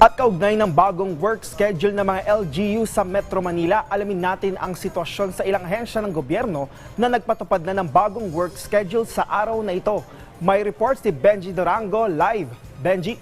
At kaugnay ng bagong work schedule ng mga LGU sa Metro Manila, alamin natin ang sitwasyon sa ilang ahensya ng gobyerno na nagpatupad na ng bagong work schedule sa araw na ito. May report si Benji Durango live. Benji.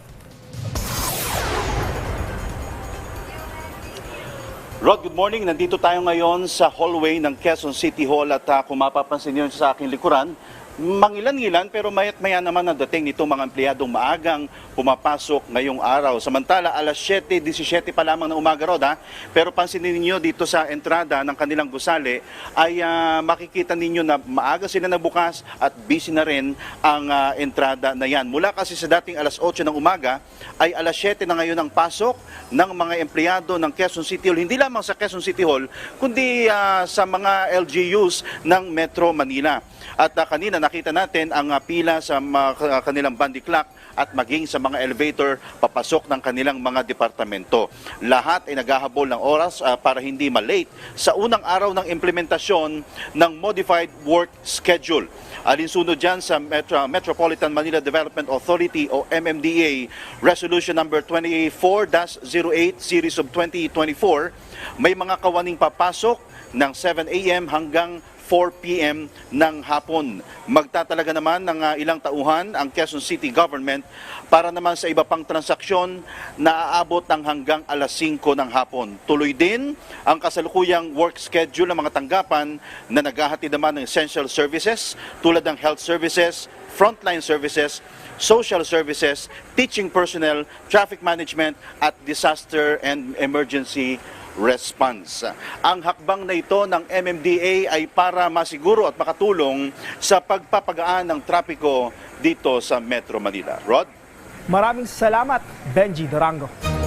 Rod, good morning. Nandito tayo ngayon sa hallway ng Quezon City Hall at kung mapapansin niyo sa aking likuran, mangilan-ngilan pero mayat maya naman ang dating nitong mga empleyadong maagang pumapasok ngayong araw. Samantala, alas 7:17 pa lamang ng umaga, Rod, ha? Pero pansinin ninyo dito sa entrada ng kanilang gusali ay makikita ninyo na maaga sila nabukas at busy na rin ang entrada na yan. Mula kasi sa dating alas 8 ng umaga ay alas 7 na ngayon ang pasok ng mga empleyado ng Quezon City Hall. Hindi lamang sa Quezon City Hall, kundi sa mga LGUs ng Metro Manila. At kanina nakita natin ang pila sa kanilang bandy clock at maging sa mga elevator papasok ng kanilang mga departamento. Lahat ay naghahabol ng oras para hindi malate sa unang araw ng implementasyon ng Modified Work Schedule. Alinsunod dyan sa Metropolitan Manila Development Authority o MMDA Resolution number 24-08 Series of 2024, may mga kawaning papasok ng 7 a.m. hanggang 4 p.m. ng hapon. Magtatalaga naman ng ilang tauhan ang Quezon City Government para naman sa iba pang transaksyon na aabot ng hanggang alas 5 ng hapon. Tuloy din ang kasalukuyang work schedule ng mga tanggapan na naghahatid naman ng essential services tulad ng health services, frontline services, social services, teaching personnel, traffic management at disaster and emergency response. Ang hakbang na ito ng MMDA ay para masiguro at makatulong sa pagpapagaan ng trapiko dito sa Metro Manila. Rod? Maraming salamat, Benji Durango.